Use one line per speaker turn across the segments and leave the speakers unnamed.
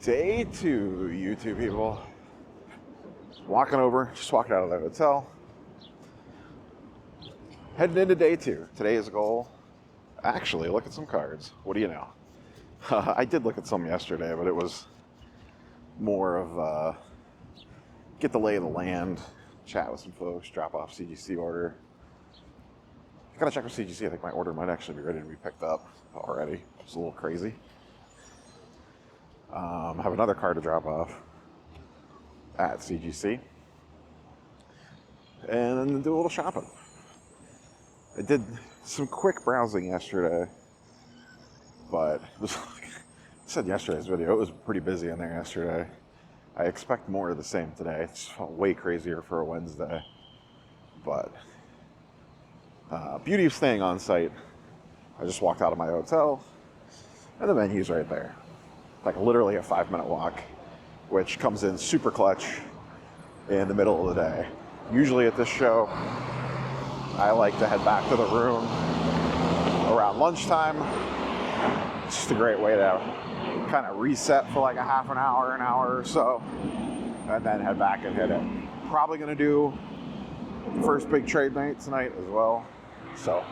Day 2, YouTube people. Just walking out of the hotel. Heading into day 2. Today's goal, actually, look at some cards. What do you know? I did look at some yesterday, but it was more of get the lay of the land, chat with some folks, drop off CGC order. I gotta check with CGC. I think my order might actually be ready to be picked up already. It's a little crazy. I have another card to drop off at CGC. And then do a little shopping. I did some quick browsing yesterday, but it was, like I said yesterday's video, it was pretty busy in there yesterday. I expect more of the same today. It's way crazier for a Wednesday. But beauty of staying on site, I just walked out of my hotel and the menu's right there. Like literally a 5-minute walk, which comes in super clutch in the middle of the day. Usually at this show, I like to head back to the room around lunchtime. It's just a great way to kind of reset for like a half an hour or so, and then head back and hit it. Probably gonna do the first big trade night tonight as well. So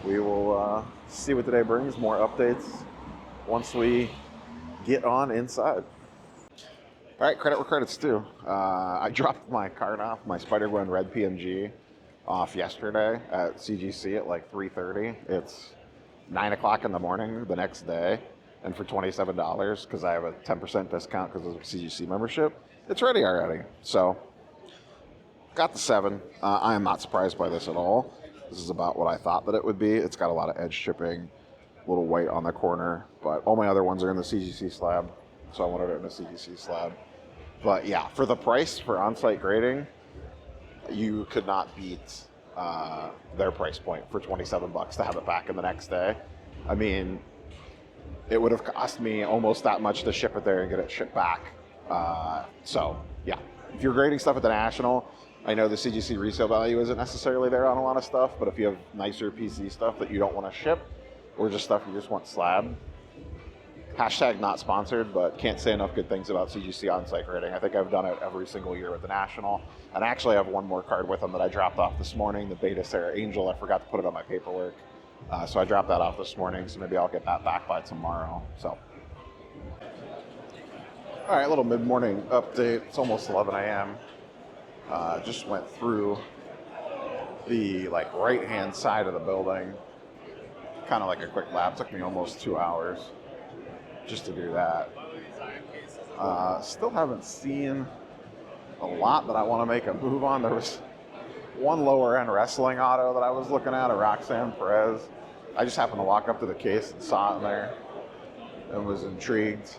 we will see what today brings, more updates once we get on inside. All right, credit where credit's due. I dropped my card off, my Spider-Gwen Red PMG off yesterday at CGC at like 3:30. It's 9 o'clock in the morning the next day, and for $27, because I have a 10% discount because of CGC membership, it's ready already. So, got the 7. I am not surprised by this at all. This is about what I thought that it would be. It's got a lot of edge chipping, a little white on the corner, but all my other ones are in the CGC slab, so I wanted it in a CGC slab. But yeah, for the price, for on-site grading, you could not beat their price point for $27 to have it back in the next day. I mean, it would have cost me almost that much to ship it there and get it shipped back. So yeah, if you're grading stuff at the National, I know the CGC resale value isn't necessarily there on a lot of stuff, but if you have nicer PC stuff that you don't want to ship, or just stuff you just want slab, hashtag not sponsored, but can't say enough good things about CGC on-site grading. I think I've done it every single year with the National. And actually I have one more card with them that I dropped off this morning, the Beta Sarah Angel. I forgot to put it on my paperwork. So I dropped that off this morning, so maybe I'll get that back by tomorrow. So, all right, a little mid-morning update. It's almost 11 a.m. Just went through the right-hand side of the building. Kind of like a quick lap. Took me almost 2 hours just to do that. Still haven't seen a lot that I want to make a move on. There was one lower end wrestling auto that I was looking at, a Roxanne Perez. I just happened to walk up to the case and saw it in there and was intrigued.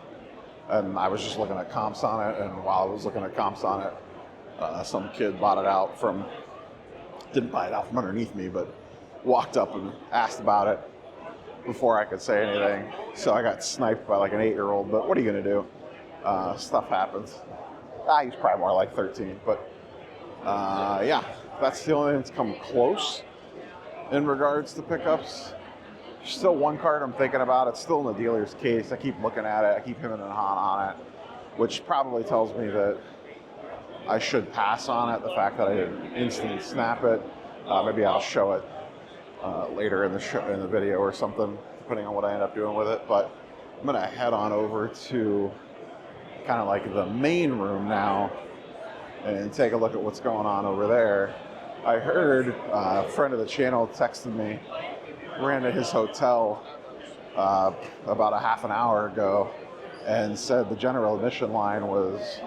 And I was just looking at comps on it, and while I was looking at comps on it, some kid bought it out from, didn't buy it out from underneath me, but walked up and asked about it before I could say anything. So I got sniped by like an 8-year-old, but what are you gonna do? Stuff happens. He's probably more like 13, but yeah, that's the only thing that's come close in regards to pickups. Still one card I'm thinking about. It's still in the dealer's case. I keep looking at it. I keep hemming and hawing on it, which probably tells me that I should pass on it. The fact that I didn't instantly snap it. Maybe I'll show it later in the video or something, depending on what I end up doing with it. But I'm gonna head on over to kind of like the main room now and take a look at what's going on over there. I heard a friend of the channel texted me, ran to his hotel about a half an hour ago and said the general admission line was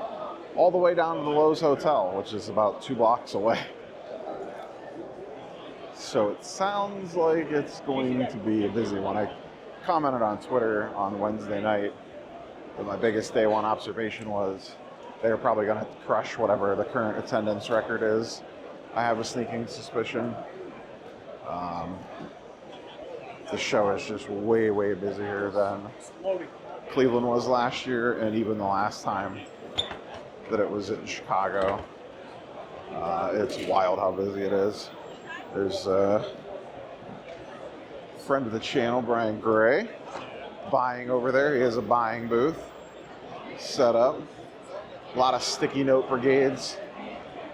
all the way down to the Lowe's Hotel, which is about 2 blocks away. So it sounds like it's going to be a busy one. I commented on Twitter on Wednesday night that my biggest day one observation was they're probably going to crush whatever the current attendance record is. I have a sneaking suspicion. The show is just way, way busier than Cleveland was last year, and even the last time that it was in Chicago. It's wild how busy it is. There's a friend of the channel, Brian Gray, buying over there. He has a buying booth. set up. A lot of sticky note brigades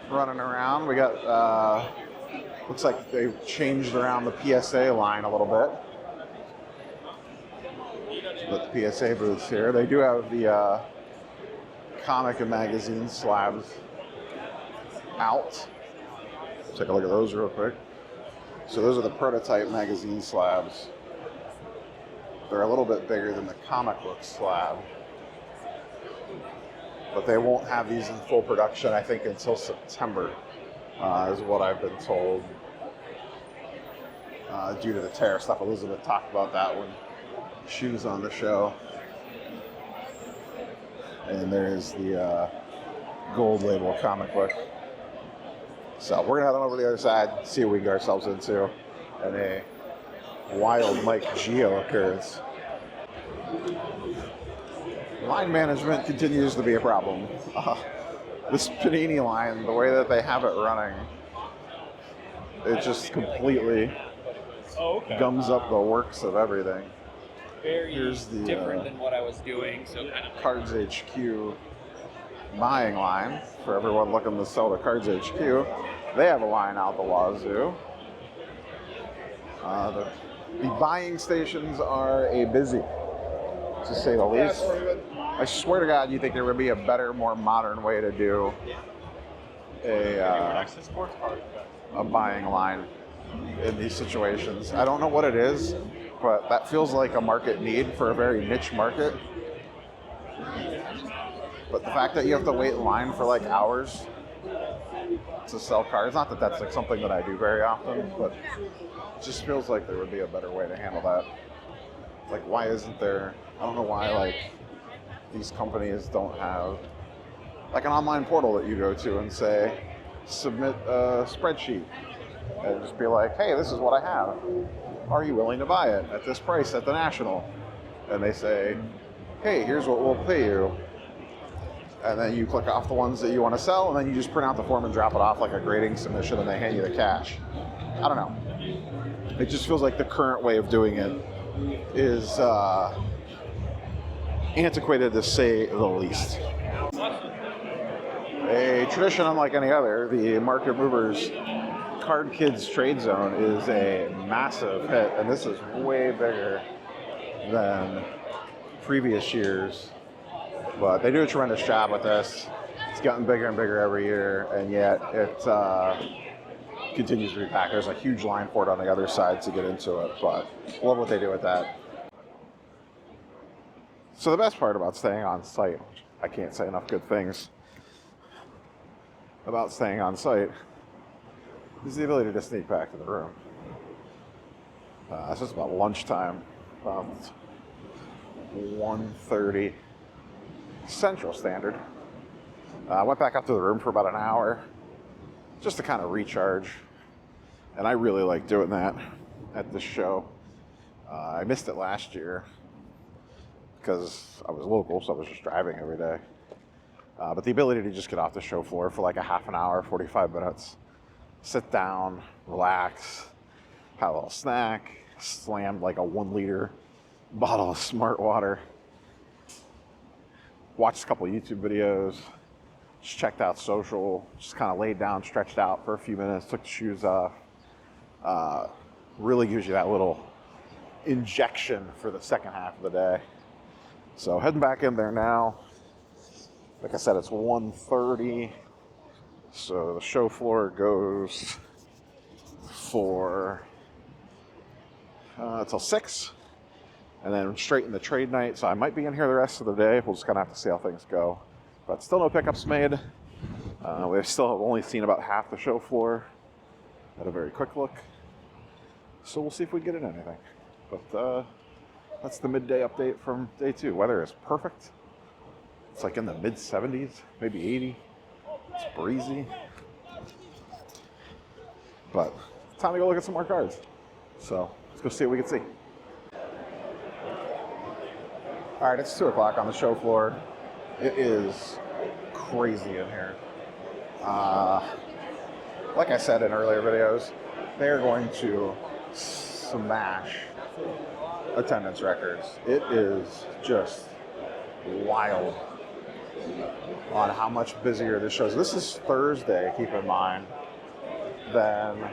running around. We got, looks like they've changed around the PSA line a little bit. But the PSA booths here, they do have the comic and magazine slabs out. Take a look at those real quick. So those are the prototype magazine slabs. They're a little bit bigger than the comic book slab. But they won't have these in full production, I think, until September, is what I've been told. Due to the tariff stuff. Elizabeth talked about that when she was on the show. And there's the gold label comic book. So we're gonna head on over to the other side, see what we can get ourselves into, and a wild Mike Geo occurrence. Line management continues to be a problem. This Panini line, the way that they have it running, it just completely gums up the works of everything.
Here's the different than what I was doing. So kind of
Cards HQ buying line for everyone looking to sell to Cards HQ. They have a line out the wazoo. The buying stations are a busy, to say the least. I swear to God, you think there would be a better, more modern way to do a buying line in these situations. I don't know what it is, but that feels like a market need for a very niche market. But the fact that you have to wait in line for like hours to sell cards, not that that's like something that I do very often, but it just feels like there would be a better way to handle that. Like, why isn't there, I don't know why like these companies don't have like an online portal that you go to and say, submit a spreadsheet and just be like, hey, this is what I have. Are you willing to buy it at this price at the National? And they say, hey, here's what we'll pay you. And then you click off the ones that you want to sell, and then you just print out the form and drop it off like a grading submission, and they hand you the cash. I don't know. It just feels like the current way of doing it is antiquated, to say the least. A tradition unlike any other, the Market Movers Card Kids Trade Zone is a massive hit, and this is way bigger than previous years. But they do a tremendous job with this. It's gotten bigger and bigger every year, and yet it continues to be packed. There's a huge line for it on the other side to get into it, but love what they do with that. So the best part about staying on site, which I can't say enough good things about staying on site, is the ability to sneak back to the room. It's just about lunchtime, 1:30 Central Standard. I went back up to the room for about an hour just to kind of recharge, and I really like doing that at this show. I missed it last year because I was local, so I was just driving every day. But the ability to just get off the show floor for like a half an hour, 45 minutes, sit down, relax, have a little snack, slammed like a 1-liter bottle of Smart Water, watched a couple of YouTube videos, just checked out social, just kind of laid down, stretched out for a few minutes, took the shoes off. Really gives you that little injection for the second half of the day. So heading back in there now. Like I said, it's 1:30, so the show floor goes for till 6, and then straight into trade night. So I might be in here the rest of the day. We'll just kind of have to see how things go. But still no pickups made. We still have only seen about half the show floor at a very quick look. So we'll see if we get in anything. But that's the midday update from day 2. Weather is perfect. It's like in the mid-70s, maybe 80. It's breezy. But it's time to go look at some more cards. So let's go see what we can see. All right, it's 2 o'clock on the show floor. It is crazy in here. Like I said in earlier videos, they are going to smash attendance records. It is just wild on how much busier this show is. This is Thursday, keep in mind, than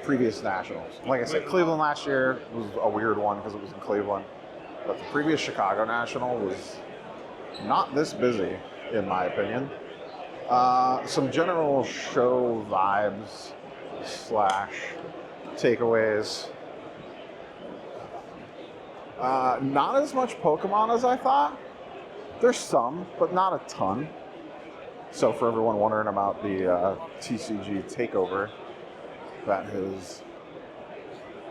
previous nationals. Like I said, Cleveland last year was a weird one because it was in Cleveland, but the previous Chicago National was not this busy, in my opinion. Some general show vibes / takeaways. Not as much Pokemon as I thought. There's some, but not a ton. So for everyone wondering about the TCG takeover, that has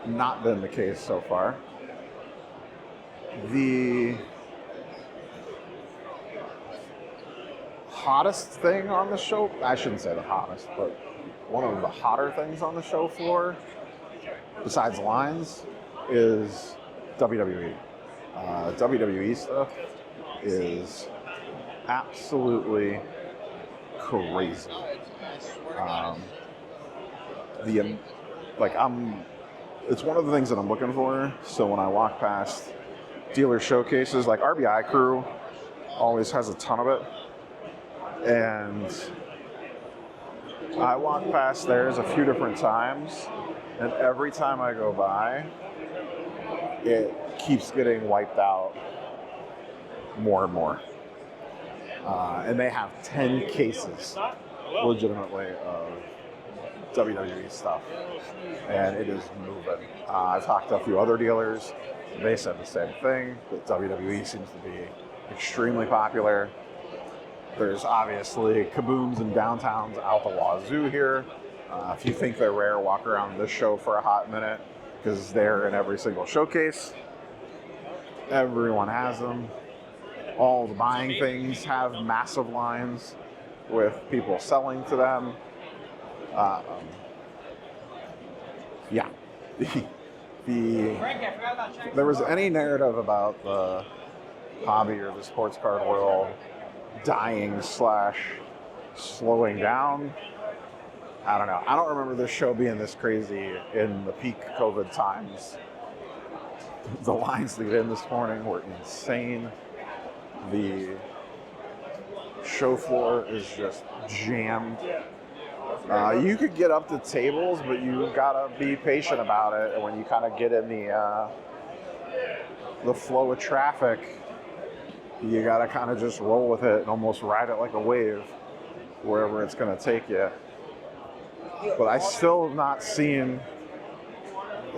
not been the case so far. The hottest thing on the show, I shouldn't say the hottest, but one of the hotter things on the show floor, besides lines, is WWE. WWE stuff is absolutely crazy. It's one of the things that I'm looking for. So when I walk past dealer showcases, like RBI Crew always has a ton of it, and I walk past theirs a few different times, and every time I go by, it keeps getting wiped out more and more. And they have 10 cases, legitimately, of WWE stuff. And it is moving. I've talked to a few other dealers. They said the same thing, that WWE seems to be extremely popular. There's obviously kabooms and downtowns out the wazoo here. If you think they're rare, walk around this show for a hot minute, because they're in every single showcase. Everyone has them. All the buying things have massive lines with people selling to them. If there was any narrative about the hobby or the sports card world dying / slowing down, I don't know. I don't remember this show being this crazy in the peak COVID times. The lines to get in this morning were insane. The show floor is just jammed. You could get up to tables, but you gotta be patient about it. And when you kind of get in the flow of traffic, you gotta kind of just roll with it and almost ride it like a wave wherever it's gonna take you. But I still have not seen,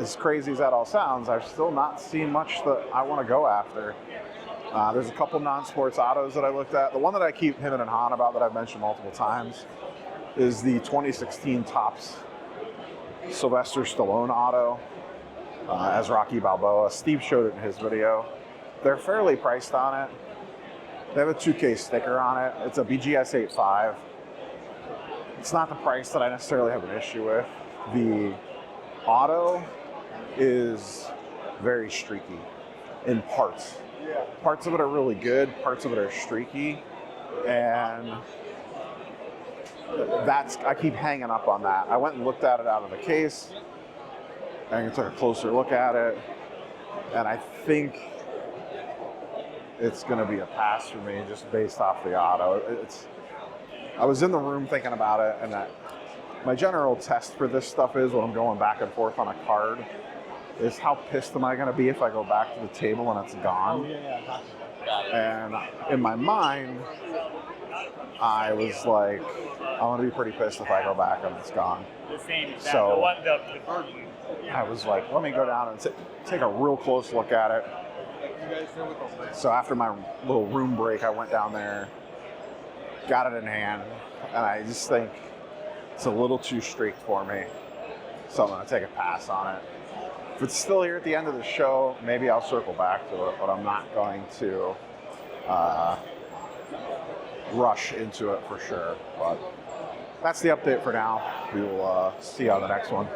as crazy as that all sounds, I've still not seen much that I want to go after. There's a couple non-sports autos that I looked at. The one that I keep hemming and hawing about that I've mentioned multiple times is the 2016 Topps Sylvester Stallone auto as Rocky Balboa. Steve showed it in his video. They're fairly priced on it. They have a 2K sticker on it. It's a BGS 85. It's not the price that I necessarily have an issue with. The auto is very streaky in parts. Parts of it are really good, parts of it are streaky, and I keep hanging up on that. I went and looked at it out of the case, and I took a closer look at it, and I think it's going to be a pass for me just based off the auto. I was in the room thinking about it, and my general test for this stuff is when I'm going back and forth on a card is how pissed am I going to be if I go back to the table and it's gone. And in my mind, I was like, I'm going to be pretty pissed if I go back and it's gone. So I was like, let me go down and take a real close look at it. So after my little room break, I went down there, got it in hand, and I just think it's a little too streaked for me. So I'm going to take a pass on it. If it's still here at the end of the show, maybe I'll circle back to it, but I'm not going to rush into it for sure. But that's the update for now. We will see you on the next one.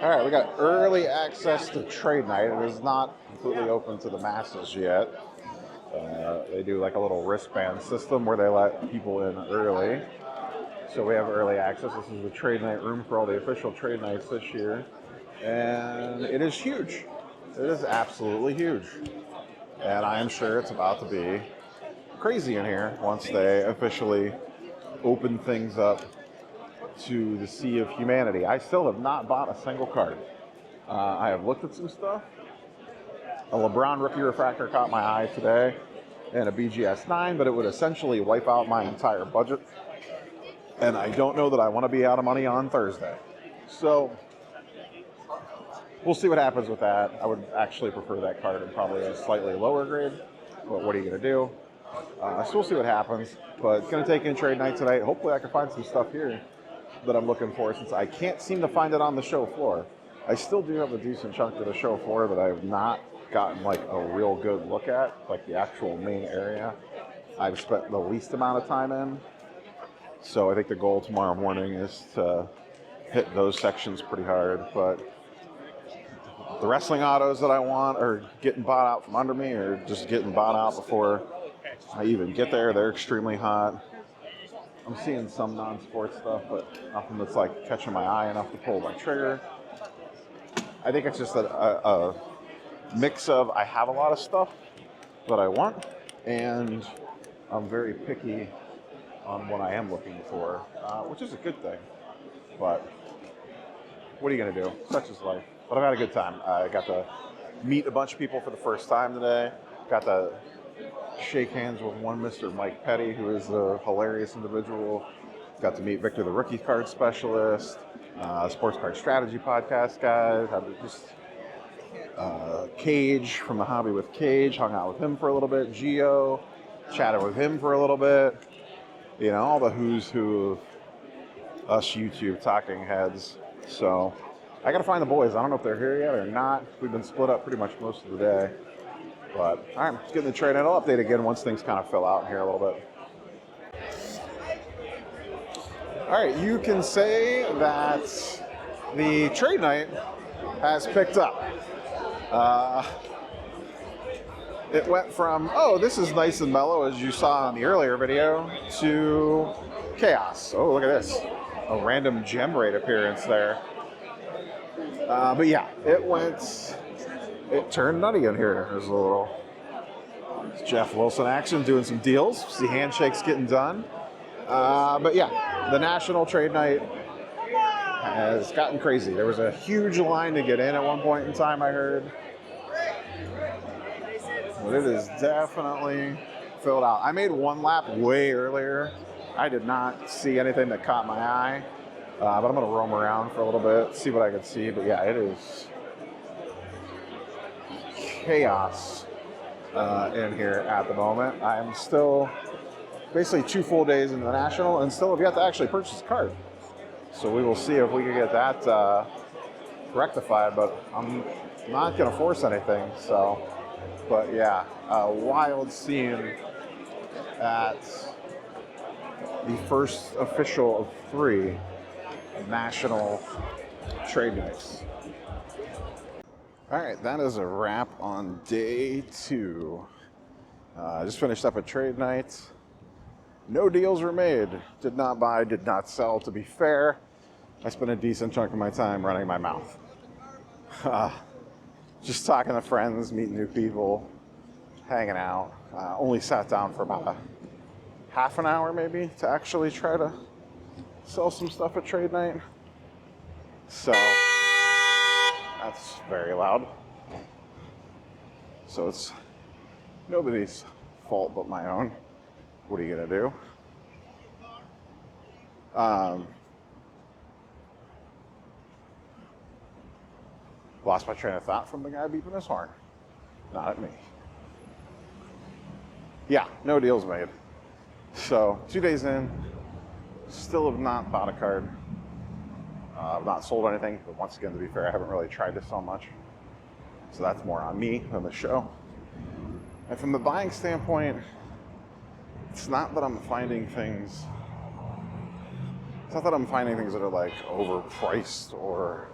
All right, we got early access to trade night. It is not completely open to the masses yet. They do like a little wristband system where they let people in early. So we have early access. This is the trade night room for all the official trade nights this year. And it is huge. It is absolutely huge. And I am sure it's about to be crazy in here once they officially open things up to the sea of humanity. I still have not bought a single card. I have looked at some stuff. A LeBron rookie refractor caught my eye today, and a BGS 9, but it would essentially wipe out my entire budget. And I don't know that I want to be out of money on Thursday. So we'll see what happens with that. I would actually prefer that card in probably a slightly lower grade, but what are you going to do? So we'll see what happens. But it's going to take in trade night tonight. Hopefully I can find some stuff here that I'm looking for, since I can't seem to find it on the show floor. I still do have a decent chunk of the show floor that I have not gotten like a real good look at, like the actual main area I've spent the least amount of time in. So I think the goal tomorrow morning is to hit those sections pretty hard. But the wrestling autos that I want are getting bought out from under me, or just getting bought out before I even get there. They're extremely hot. I'm seeing some non-sports stuff, but nothing that's like catching my eye enough to pull my trigger. I think it's just a mix of I have a lot of stuff that I want, and I'm very picky on what I am looking for, which is a good thing. But what are you going to do? Such is life. But I've had a good time. I got to meet a bunch of people for the first time today. Got to shake hands with one Mr. Mike Petty, who is a hilarious individual. Got to meet Victor, the rookie card specialist, sports card strategy podcast guy. Just Cage from the Hobby with Cage, hung out with him for a little bit. Gio, chatted with him for a little bit. You know, all the who's who of us YouTube talking heads. So I got to find the boys. I don't know if they're here yet or not. We've been split up pretty much most of the day. But all right, let's get in the trade. And I'll update again once things kind of fill out here a little bit. All right, you can say that the trade night has picked up. It went from, oh, this is nice and mellow, as you saw in the earlier video, to chaos. Oh, look at this. A random gem rate appearance there. But yeah, it turned nutty in here. There's a little Jeff Wilson action doing some deals. See handshakes getting done. But yeah, the national trade night has gotten crazy. There was a huge line to get in at one point in time, I heard. But it is definitely filled out. I made one lap way earlier. I did not see anything that caught my eye. But I'm going to roam around for a little bit, see what I can see. But yeah, it is chaos in here at the moment. I am still basically 2 full days into the national and still have yet to actually purchase a card. So we will see if we can get that rectified, but I'm not going to force anything. So, but yeah, a wild scene at the first official of 3 national trade nights. All right, that is a wrap on day 2. I just finished up a trade night. No deals were made. Did not buy, did not sell. To be fair, I spent a decent chunk of my time running my mouth. Just talking to friends, meeting new people, hanging out. Only sat down for about a half an hour maybe to actually try to sell some stuff at trade night. So that's very loud. So it's nobody's fault but my own. What are you gonna do? Lost my train of thought from the guy beeping his horn. Not at me. Yeah, no deals made. So 2 days in, still have not bought a card. I've not sold anything, but once again, to be fair, I haven't really tried to sell much. So that's more on me than the show. And from the buying standpoint, it's not that I'm finding things. It's not that I'm finding things that are like overpriced or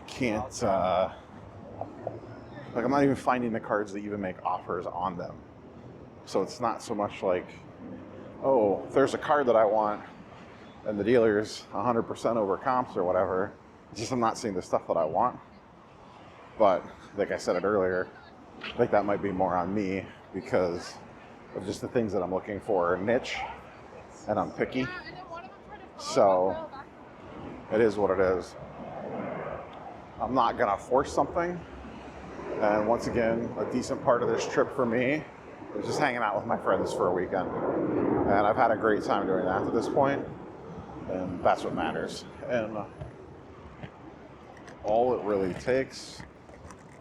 can't. Like I'm not even finding the cards that even make offers on them. So it's not so much like, oh, there's a card that I want, and the dealer's 100% over comps or whatever. It's just I'm not seeing the stuff that I want. But like I said it earlier, I think that might be more on me because of just the things that I'm looking for are niche, and I'm picky. So it is what it is. I'm not gonna force something. And once again, a decent part of this trip for me is just hanging out with my friends for a weekend. And I've had a great time doing that to this point, and that's what matters. And all it really takes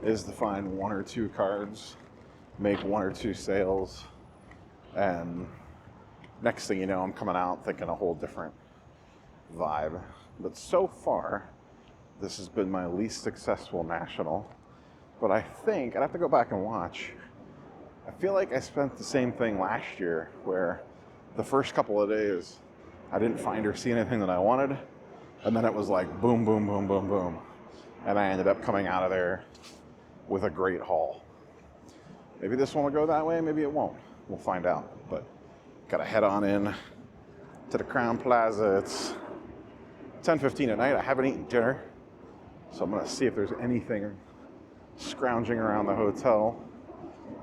is to find one or two cards, make one or two sales, and next thing you know, I'm coming out thinking a whole different vibe. But so far, this has been my least successful national. But I think, I'd have to go back and watch, I feel like I spent the same thing last year, where the first couple of days, I didn't find or see anything that I wanted, and then it was like boom, boom, boom, boom, boom. And I ended up coming out of there with a great haul. Maybe this one will go that way, maybe it won't. We'll find out. But gotta head on in to the Crown Plaza. It's 10:15 at night. I haven't eaten dinner, so I'm gonna see if there's anything scrounging around the hotel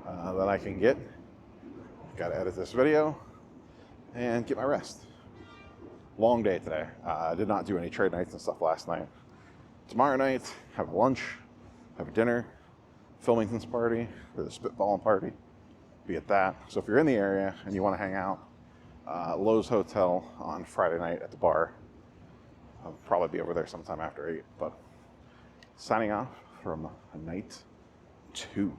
that I can get. Gotta edit this video and get my rest. Long day today. I did not do any trade nights and stuff last night. Tomorrow night, have lunch, have dinner, Filmington's party, or the spitballing party, be at that. So if you're in the area and you want to hang out, Lowe's Hotel on Friday night at the bar. I'll probably be over there sometime after 8, but signing off from night 2.